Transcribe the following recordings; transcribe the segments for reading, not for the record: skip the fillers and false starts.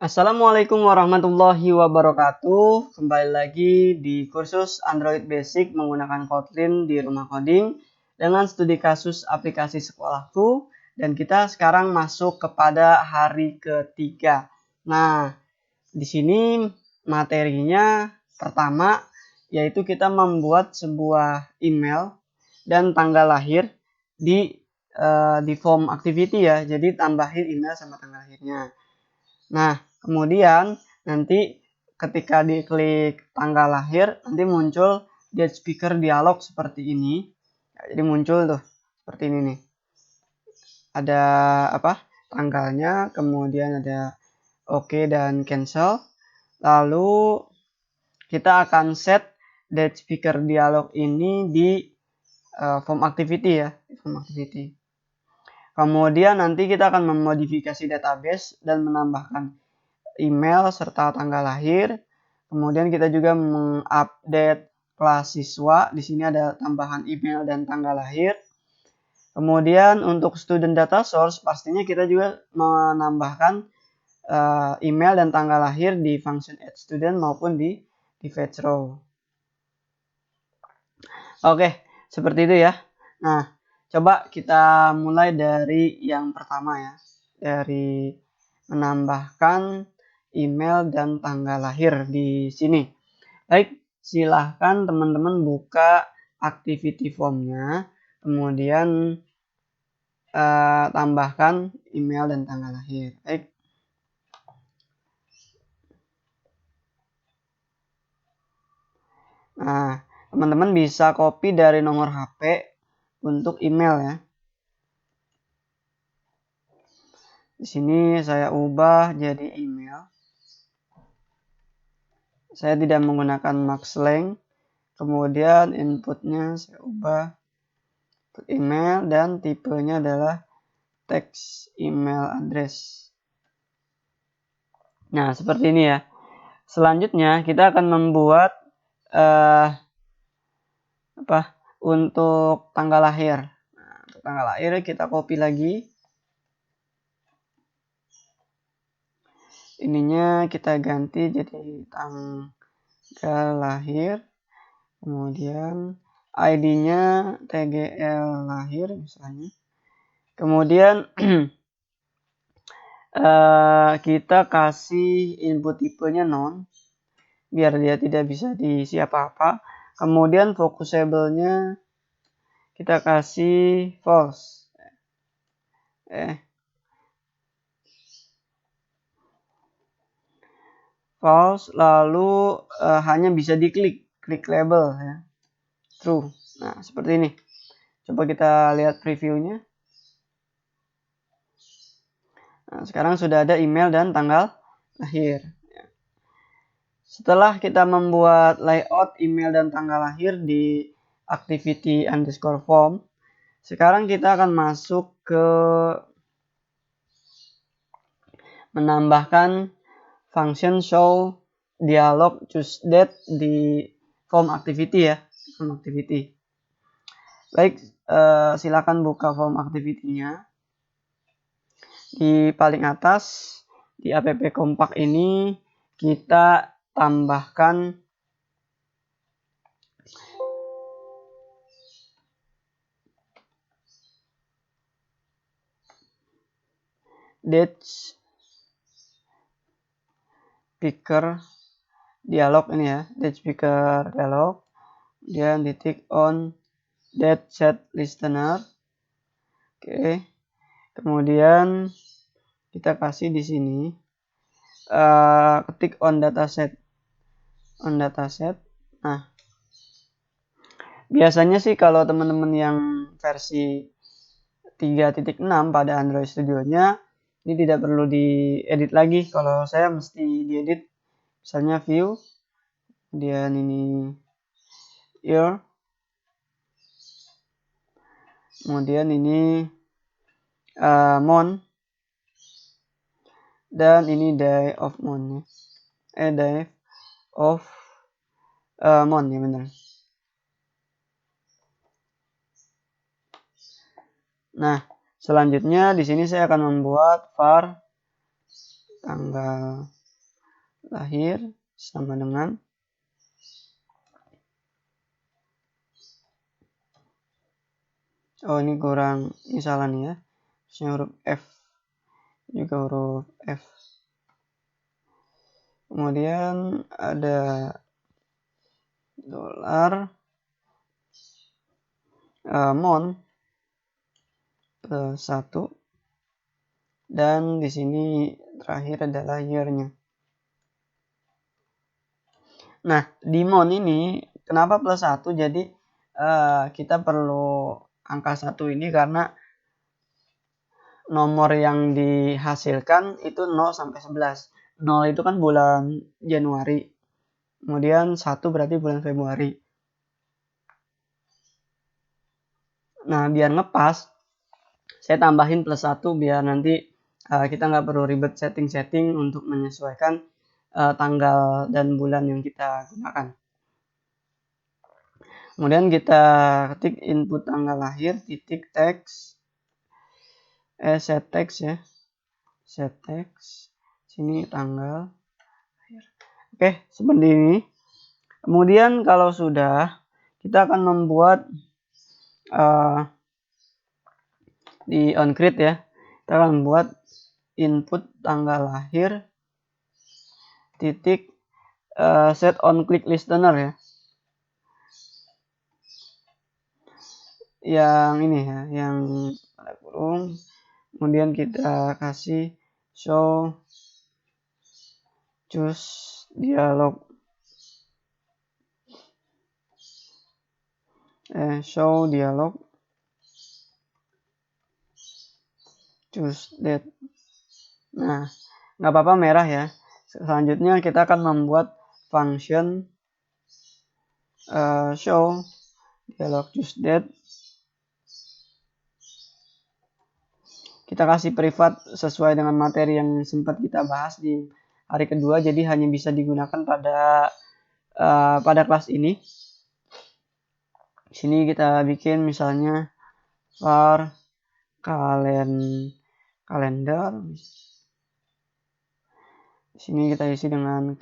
Assalamualaikum warahmatullahi wabarakatuh. Kembali lagi di kursus Android Basic menggunakan Kotlin di Rumah Coding dengan studi kasus aplikasi sekolahku. Dan kita sekarang masuk kepada hari ketiga. Nah, di sini materinya pertama yaitu kita membuat sebuah email dan tanggal lahir di form activity ya. Jadi tambahin email sama tanggal lahirnya. Nah, kemudian nanti ketika diklik tanggal lahir, nanti muncul get speaker dialog seperti ini. Jadi muncul tuh seperti ini nih. Ada tanggalnya, kemudian ada oke dan cancel. Lalu kita akan set get speaker dialog ini di form activity ya, form activity. Kemudian nanti kita akan memodifikasi database dan menambahkan email serta tanggal lahir. Kemudian kita juga mengupdate kelas siswa. Di sini ada tambahan email dan tanggal lahir. Kemudian untuk student data source pastinya kita juga menambahkan email dan tanggal lahir di function add student maupun di fetch row. Oke, seperti itu ya. Nah, coba kita mulai dari yang pertama ya. Dari menambahkan email dan tanggal lahir di sini. Baik, silahkan teman-teman buka activity formnya, kemudian tambahkan email dan tanggal lahir. Baik. Nah, teman-teman bisa copy dari nomor HP untuk email ya. Di sini saya ubah jadi email. Saya tidak menggunakan max-length. Kemudian inputnya saya ubah email dan tipenya adalah text email address. Nah, seperti ini ya. Selanjutnya kita akan membuat untuk tanggal lahir. Nah, untuk tanggal lahir kita copy lagi. Ininya kita ganti jadi tanggal lahir. Kemudian ID-nya TGL lahir misalnya. Kemudian kita kasih input tipenya non biar dia tidak bisa diisi apa-apa. Kemudian focusable-nya kita kasih false. False, lalu hanya bisa diklik, klik label ya. True. Nah, seperti ini. Coba kita lihat previewnya. Nah, sekarang sudah ada email dan tanggal lahir. Setelah kita membuat layout email dan tanggal lahir di activity underscore form, sekarang kita akan masuk ke menambahkan function show dialog choose date di form activity ya, form activity. Baik, silakan buka form activity-nya. Di paling atas di app kompak ini kita tambahkan date speaker dialog ini ya, date speaker dialog, dan titik on date set listener. Oke. Kemudian kita kasih di sini ketik on dataset. Nah, biasanya sih kalau teman-teman yang versi 3.6 pada Android Studio-nya ini tidak perlu diedit lagi. Kalau saya mesti diedit, misalnya view, kemudian ini year, kemudian ini month, dan ini day of month ya. Day of month ya, benar. Nah, selanjutnya di sini saya akan membuat var tanggal lahir sama dengan ini kurang misalnya ya, huruf F juga huruf F. Kemudian ada dolar mon plus 1, dan di sini terakhir adalah year-nya. Nah, di mon ini kenapa plus 1? Jadi kita perlu angka 1 ini karena nomor yang dihasilkan itu 0 sampai 11. 0 itu kan bulan Januari. Kemudian 1 berarti bulan Februari. Nah, biar ngepas, saya tambahin plus 1 biar nanti kita nggak perlu ribet setting-setting untuk menyesuaikan tanggal dan bulan yang kita gunakan. Kemudian kita ketik input tanggal lahir, titik text, set text ya, set text, sini tanggal lahir. Oke, seperti ini. Kemudian kalau sudah, kita akan membuat di onCreate ya, kita akan membuat input tanggal lahir titik set on click listener ya, yang ini ya, yang pada kurung. Kemudian kita kasih show choose dialog, show dialog choose date. Nah, nggak apa-apa merah ya. Selanjutnya kita akan membuat function show dialog choose date. Kita kasih privat sesuai dengan materi yang sempat kita bahas di hari kedua, jadi hanya bisa digunakan pada kelas ini. Di sini kita bikin misalnya var kalender. Di sini kita isi dengan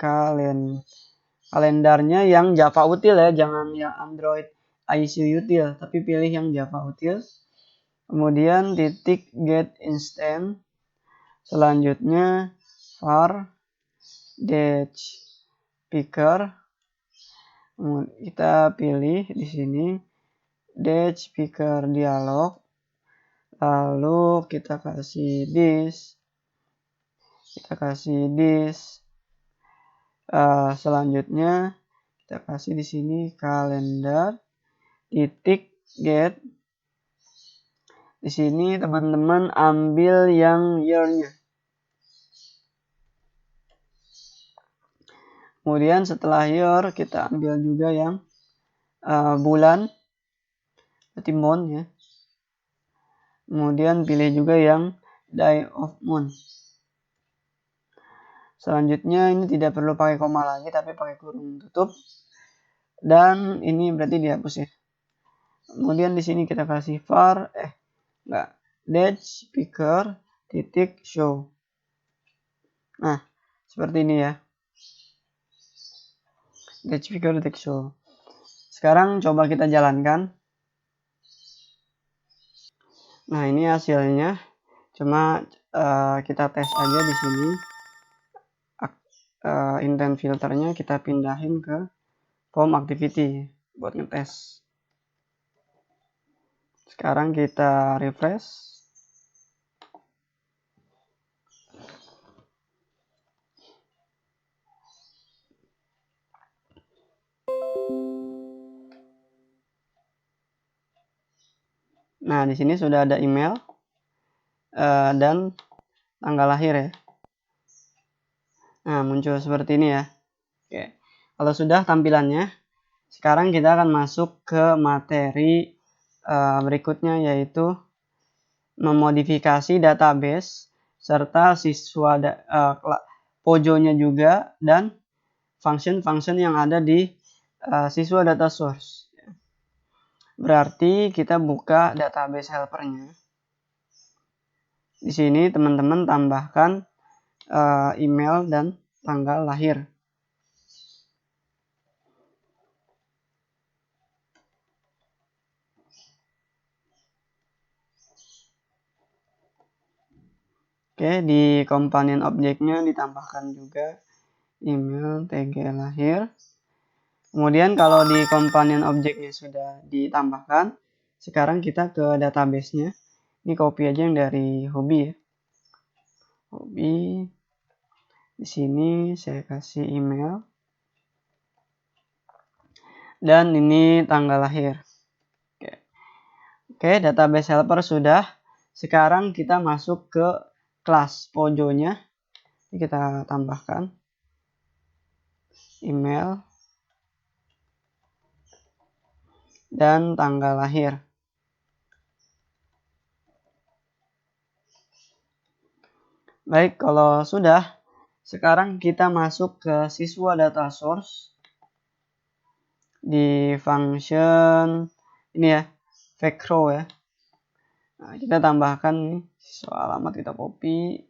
kalendarnya yang Java util ya, jangan yang Android ICU util, tapi pilih yang Java util. Kemudian titik get instant. Selanjutnya var dash picker. Kita pilih di sini dash picker dialog. Lalu kita kasih this. Selanjutnya kita kasih di sini kalender titik get. Di sini teman-teman ambil yang year-nya. Kemudian setelah year kita ambil juga yang bulan, berarti month ya. Kemudian pilih juga yang day of month. Selanjutnya ini tidak perlu pakai koma lagi, tapi pakai kurung tutup. Dan ini berarti dihapus ya. Kemudian di sini kita kasih var dash picker titik show. Nah, seperti ini ya. Dash picker titik show. Sekarang coba kita jalankan. Nah, ini hasilnya. Cuma kita tes aja di sini. Intent filternya kita pindahin ke form activity buat ngetes. Sekarang kita refresh. Nah, di sini sudah ada email dan tanggal lahir ya. Nah, muncul seperti ini ya. Oke. Kalau sudah tampilannya, sekarang kita akan masuk ke materi berikutnya, yaitu memodifikasi database serta siswa pojonya juga, dan function-function yang ada di siswa data source. Berarti kita buka database helpernya. Di sini teman-teman tambahkan email dan tanggal lahir. Oke, di komponen objeknya ditambahkan juga email, tg lahir. Kemudian kalau di komponen objeknya sudah ditambahkan, sekarang kita ke database-nya. Ini copy aja yang dari hobi ya. Hobi. Di sini saya kasih email. Dan ini tanggal lahir. Oke, database helper sudah. Sekarang kita masuk ke kelas Pojonya. Ini kita tambahkan email dan tanggal lahir. Baik, kalau sudah, sekarang kita masuk ke siswa data source di function ini ya, vecro ya. Nah, kita tambahkan nih, siswa alamat kita copy.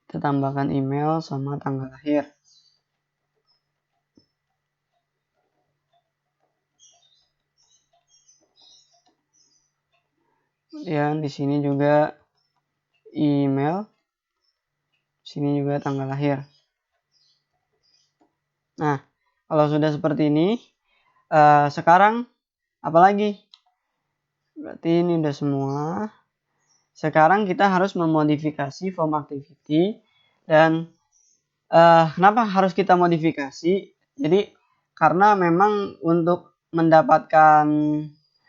Kita tambahkan email sama tanggal lahir. Kemudian di sini juga email. Di sini juga tanggal lahir. Nah, kalau sudah seperti ini, sekarang apalagi? Berarti ini udah semua. Sekarang kita harus memodifikasi form activity dan kenapa harus kita modifikasi? Jadi karena memang untuk mendapatkan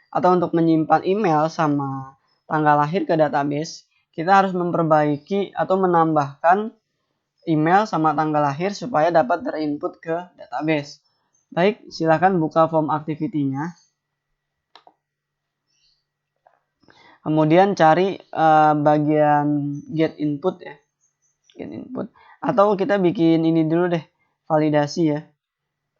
atau untuk menyimpan email sama tanggal lahir ke database, kita harus memperbaiki atau menambahkan email sama tanggal lahir supaya dapat terinput ke database. Baik, silakan buka form activity-nya. Kemudian cari bagian get input ya. Get input. Atau kita bikin ini dulu deh, validasi ya.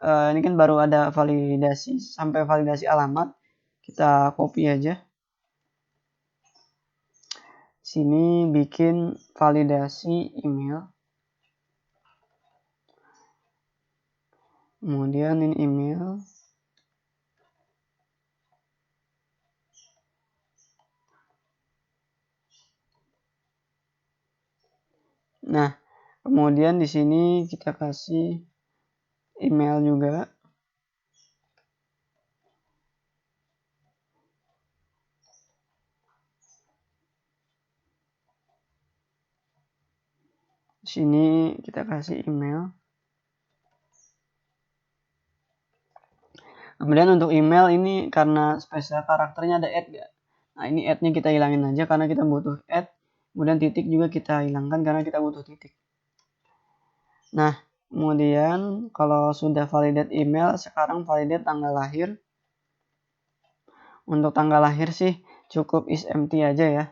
Ini kan baru ada validasi, sampai validasi alamat. Kita copy aja. Sini bikin validasi email. Kemudian ini email. Nah, kemudian di sini kita kasih email juga. Di sini kita kasih email. Kemudian untuk email ini karena spesial karakternya ada add ya. Nah, ini add-nya kita hilangin aja karena kita butuh add. Kemudian titik juga kita hilangkan karena kita butuh titik. Nah, kemudian kalau sudah validate email, sekarang validate tanggal lahir. Untuk tanggal lahir sih cukup is empty aja ya.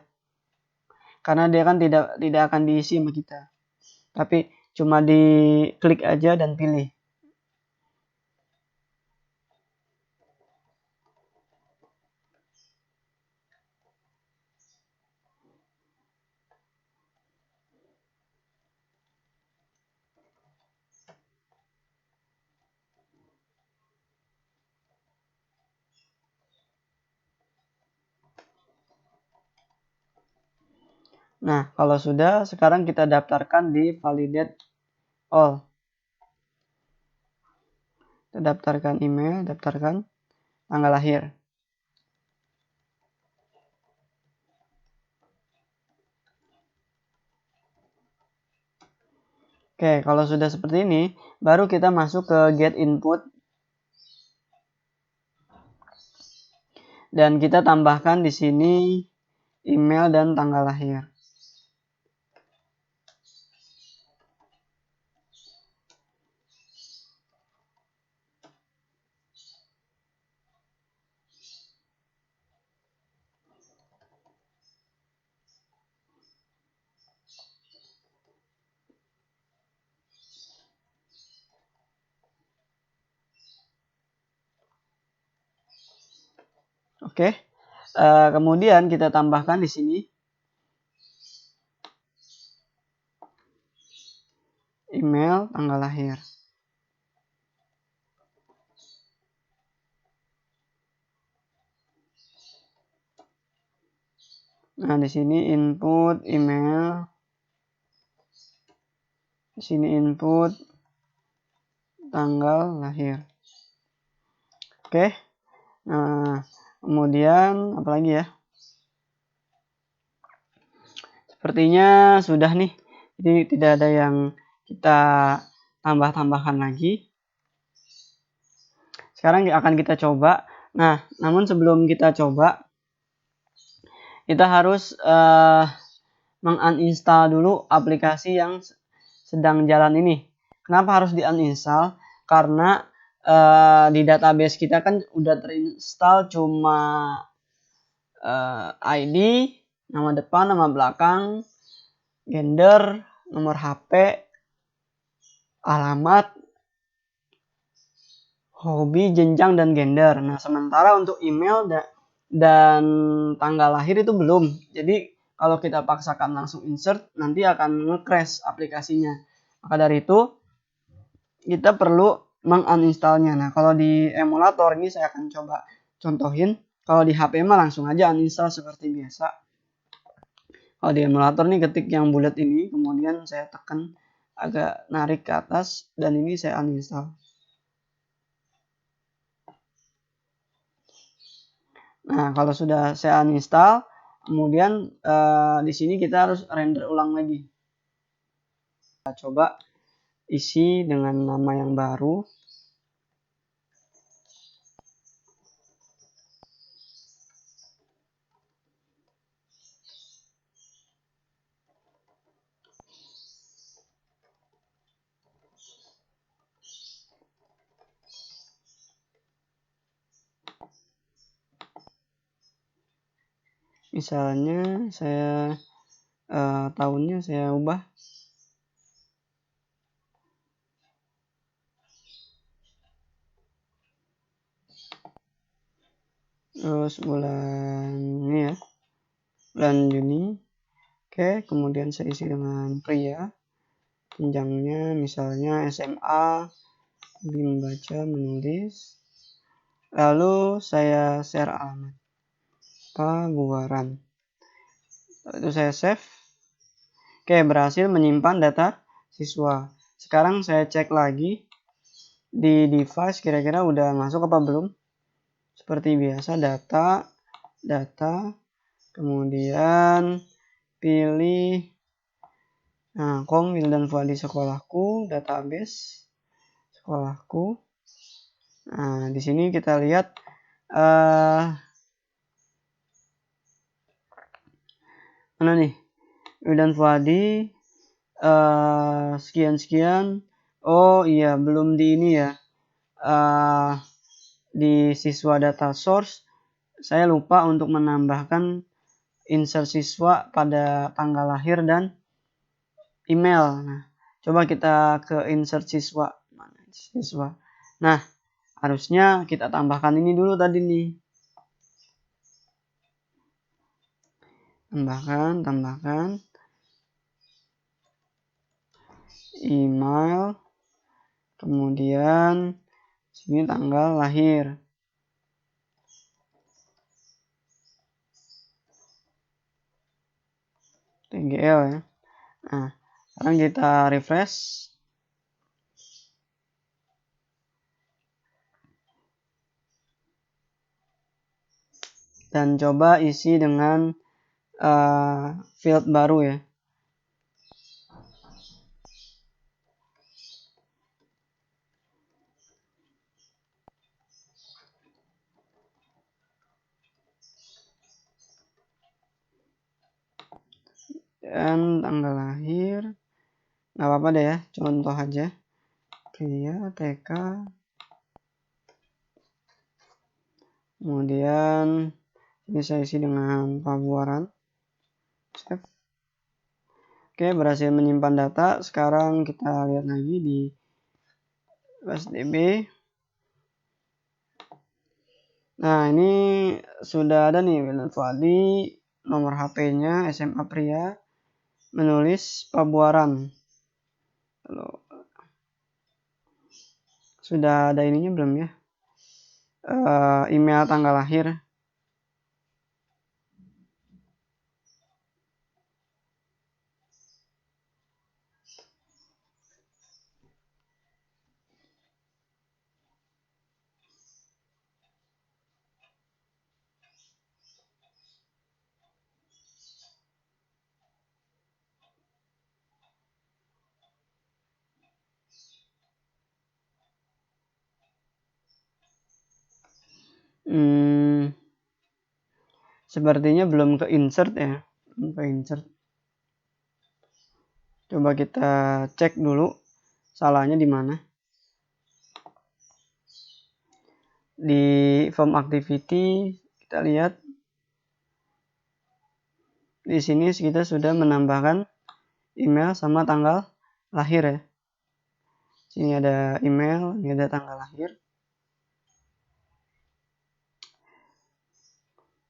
Karena dia kan tidak akan diisi sama kita. Tapi cuma diklik aja dan pilih. Nah, kalau sudah, sekarang kita daftarkan di validate all. Kita daftarkan email, daftarkan tanggal lahir. Oke, kalau sudah seperti ini, baru kita masuk ke get input. Dan kita tambahkan di sini email dan tanggal lahir. Oke. Kemudian kita tambahkan di sini email, tanggal lahir. Nah, di sini input email, di sini input tanggal lahir. Oke. Nah, kemudian apalagi ya? Sepertinya sudah nih. Jadi tidak ada yang kita tambah-tambahkan lagi. Sekarang akan kita coba. Nah, namun sebelum kita coba, kita harus menguninstall dulu aplikasi yang sedang jalan ini. Kenapa harus di-uninstall? Karena di database kita kan udah terinstall cuma ID, nama depan, nama belakang, gender, nomor HP, alamat, hobi, jenjang, dan gender. Nah, sementara untuk email dan tanggal lahir itu belum. Jadi, kalau kita paksakan langsung insert, nanti akan nge-crash aplikasinya. Maka dari itu, kita perlu menguninstallnya. Nah, kalau di emulator ini saya akan coba contohin. Kalau di HP mah langsung aja uninstall seperti biasa. Kalau di emulator nih ketik yang bulat ini, kemudian saya tekan agak narik ke atas, dan ini saya uninstall. Nah, kalau sudah saya uninstall, kemudian di sini kita harus render ulang lagi. Kita coba isi dengan nama yang baru. Misalnya saya tahunnya saya ubah. Terus bulan ini ya, bulan Juni. Oke, kemudian saya isi dengan pria. Jenjangnya misalnya SMA, hobi membaca, menulis. Lalu saya share alamat Pabuaran. Lalu saya save. Oke, berhasil menyimpan data siswa. Sekarang saya cek lagi di device kira-kira udah masuk apa belum. Seperti biasa data, kemudian pilih Kong Wildan Fuadi sekolahku, database sekolahku. Nah, di sini kita lihat mana nih? Wildan Fuadi sekian. Oh iya, belum di ini ya. Di siswa data source saya lupa untuk menambahkan insert siswa pada tanggal lahir dan email. Nah, coba kita ke insert siswa. Mana siswa? Nah, harusnya kita tambahkan ini dulu tadi nih. Tambahkan email, kemudian sini tanggal lahir. TGL ya. Nah, sekarang kita refresh. Dan coba isi dengan field baru ya. Dan tanggal lahir nggak apa-apa deh ya, contoh aja. Pria TK, kemudian ini saya isi dengan Pabuaran. Save. Oke, berhasil menyimpan data. Sekarang kita lihat lagi di PSDB. Nah, ini sudah ada nih Wildan Fuadi, nomor HP-nya SMA pria, menulis Pabuaran. Lalu Sudah ada ininya belum ya? Email tanggal lahir. Sepertinya belum ke insert ya. Belum ke insert. Coba kita cek dulu salahnya di mana. Di form activity kita lihat di sini kita sudah menambahkan email sama tanggal lahir ya. Sini ada email, ini ada tanggal lahir.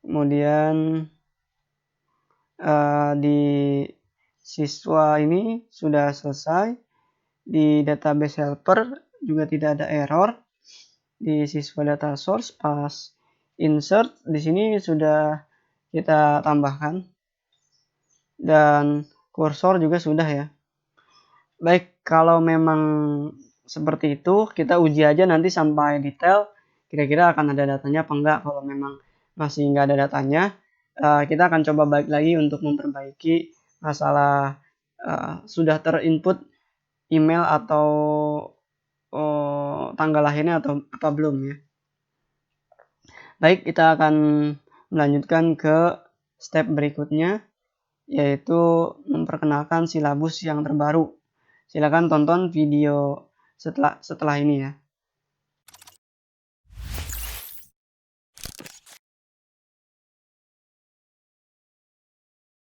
Kemudian di siswa ini sudah selesai. Di database helper juga tidak ada error. Di siswa data source pas insert di sini sudah kita tambahkan. Dan kursor juga sudah ya. Baik, kalau memang seperti itu kita uji aja nanti sampai detail kira-kira akan ada datanya apa enggak. Kalau memang masih nggak ada datanya, kita akan coba balik lagi untuk memperbaiki masalah sudah terinput email atau tanggal lahirnya atau apa belum ya. Baik, kita akan melanjutkan ke step berikutnya, yaitu memperkenalkan silabus yang terbaru. Silakan tonton video setelah ini ya.